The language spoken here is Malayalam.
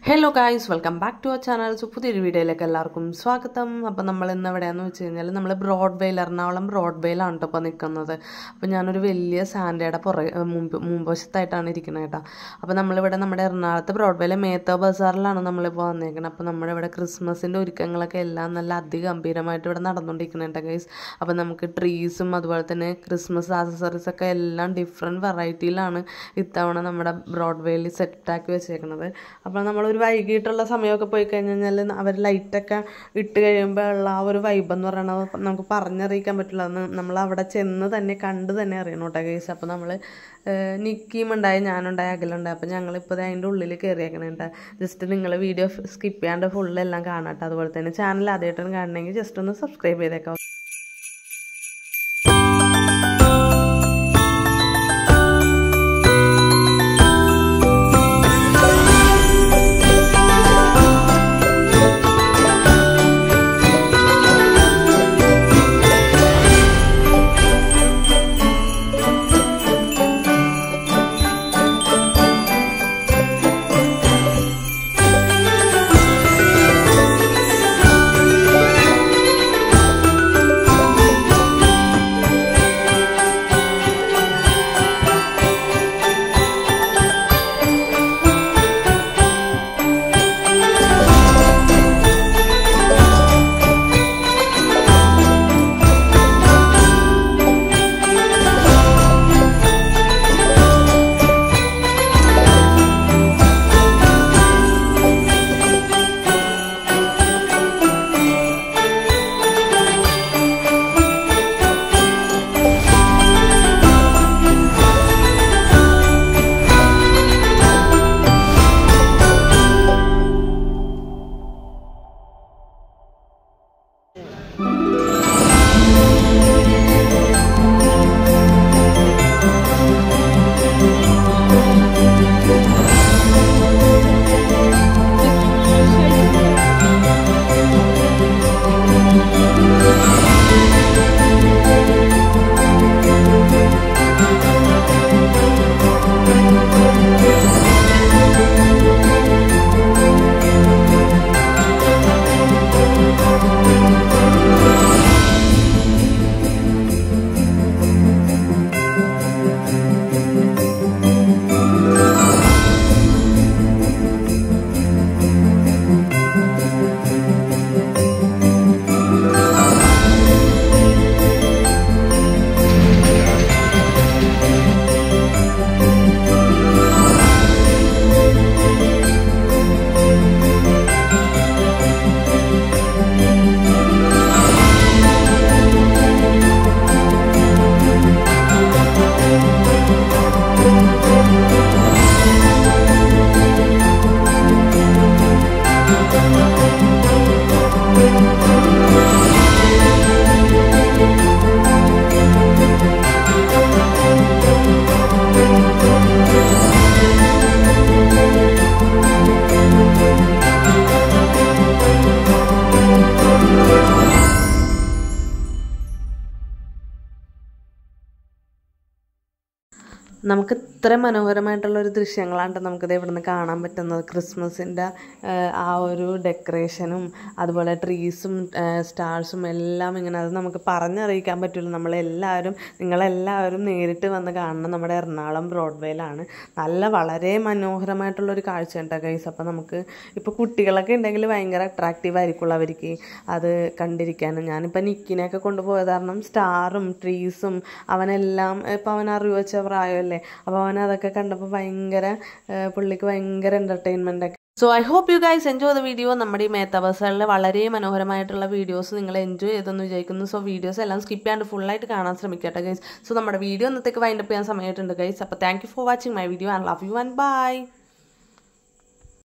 Hello guys, welcome back to our channel. So പുതിയൊരു വീഡിയോയിലേക്ക് എല്ലാവർക്കും സ്വാഗതം. അപ്പോൾ നമ്മൾ ഇന്ന് എവിടെയാണെന്ന് വെച്ച് കഴിഞ്ഞാൽ നമ്മൾ ബ്രോഡ്വേയിൽ, എറണാകുളം ബ്രോഡ്വേയിലാണ് കേട്ടോ ഇപ്പോൾ നിൽക്കുന്നത്. അപ്പോൾ ഞാനൊരു വലിയ സാൻഡയുടെ മുൻവശത്തായിട്ടാണ് ഇരിക്കുന്നത് കേട്ടോ. അപ്പോൾ നമ്മളിവിടെ നമ്മുടെ എറണാകുളത്ത് ബ്രോഡ്വേയിലെ മേത്തോ ബസാറിലാണ് നമ്മളിപ്പോൾ വന്നേക്കുന്നത്. അപ്പോൾ നമ്മുടെ ഇവിടെ ക്രിസ്മസിൻ്റെ ഒരുക്കങ്ങളൊക്കെ എല്ലാം നല്ല അതിഗംഭീരമായിട്ട് ഇവിടെ നടന്നുകൊണ്ടിരിക്കുന്നുണ്ട് ഗൈസ്. അപ്പോൾ നമുക്ക് ട്രീസും അതുപോലെ തന്നെ ക്രിസ്മസ് ആക്സസറീസൊക്കെ എല്ലാം ഡിഫറെൻറ്റ് വെറൈറ്റിയിലാണ് ഇത്തവണ നമ്മുടെ ബ്രോഡ്വേയിൽ സെറ്റാക്കി വെച്ചേക്കുന്നത്. അപ്പോൾ നമ്മളൊരു വൈകിട്ടുള്ള സമയമൊക്കെ പോയി കഴിഞ്ഞാൽ അവർ ലൈറ്റൊക്കെ ഇട്ട് കഴിയുമ്പോൾ ഉള്ള ആ ഒരു വൈബ് എന്ന് പറയുന്നത് നമുക്ക് പറഞ്ഞറിയിക്കാൻ പറ്റില്ല. നമ്മൾ അവിടെ ചെന്ന് തന്നെ കണ്ട് തന്നെ അറിയണം കേട്ടോ ഗൈസ്. അപ്പോൾ നമ്മൾ നിക്കിയും ഉണ്ടായി, ഞാനുണ്ടായി, അകലുണ്ടായി. അപ്പോൾ ഞങ്ങളിപ്പോൾ അതിൻ്റെ ഉള്ളിൽ കയറിയേക്കണേട്ടോ. ജസ്റ്റ് നിങ്ങൾ വീഡിയോ സ്കിപ്പ് ചെയ്യാണ്ട് ഫുള്ളെല്ലാം കാണാട്ടോ. അതുപോലെ തന്നെ ചാനൽ ആദ്യമായിട്ടാണ് കാണണമെങ്കിൽ ജസ്റ്റ് ഒന്ന് സബ്സ്ക്രൈബ് ചെയ്തേക്കാം. നമുക്ക് ഇത്ര മനോഹരമായിട്ടുള്ളൊരു ദൃശ്യങ്ങളാണ് നമുക്കിത് ഇവിടെ നിന്ന് കാണാൻ പറ്റുന്നത്. ക്രിസ്മസിൻ്റെ ആ ഒരു ഡെക്കറേഷനും അതുപോലെ ട്രീസും സ്റ്റാർസും എല്ലാം ഇങ്ങനെ, അത് നമുക്ക് പറഞ്ഞറിയിക്കാൻ പറ്റില്ല. നിങ്ങളെല്ലാവരും നേരിട്ട് വന്ന് കാണണം. നമ്മുടെ എറണാകുളം ബ്രോഡ്വേയിലാണ്. വളരെ മനോഹരമായിട്ടുള്ളൊരു കാഴ്ച ഉണ്ട് ഗൈസ്. അപ്പോൾ നമുക്ക് ഇപ്പോൾ കുട്ടികളൊക്കെ ഉണ്ടെങ്കിൽ ഭയങ്കര അട്രാക്റ്റീവ് ആയിരിക്കുള്ളൂ അവർക്ക് അത് കണ്ടിരിക്കാനും. ഞാനിപ്പോൾ നിക്കിനെയൊക്കെ കൊണ്ടുപോയത് കാരണം സ്റ്റാറും ട്രീസും അവനെല്ലാം ഇപ്പോൾ അവൻ അറിവ് വെച്ച പ്രായമല്ലേ. അപ്പോൾ അവൻ അതൊക്കെ കണ്ടപ്പോൾ പുള്ളിക്ക് ഭയങ്കര എൻ്റർടൈൻമെൻ്റ് ഒക്കെ. So I hope you guys enjoy the video. നമ്മുടെ ഈ മേത്ത ബസാറിൽ വളരെ മനോഹരമായിട്ടുള്ള വീഡിയോസ് നിങ്ങൾ എൻജോയ് ചെയ്തെന്ന് വിചാരിക്കുന്നു. സോ വീഡിയോസ് എല്ലാം സ്കിപ്പ് ചെയ്യാണ്ട് ഫുള്ളായിട്ട് കാണാൻ ശ്രമിക്കട്ടെ ഗൈസ്. സോ നമ്മുടെ വീഡിയോ ഇന്നത്തേക്ക് വൈൻഡപ്പ് ചെയ്യാൻ സമയമായിട്ടുണ്ട് ഗൈസ്. അപ്പോൾ thank you for watching my video and love you and by.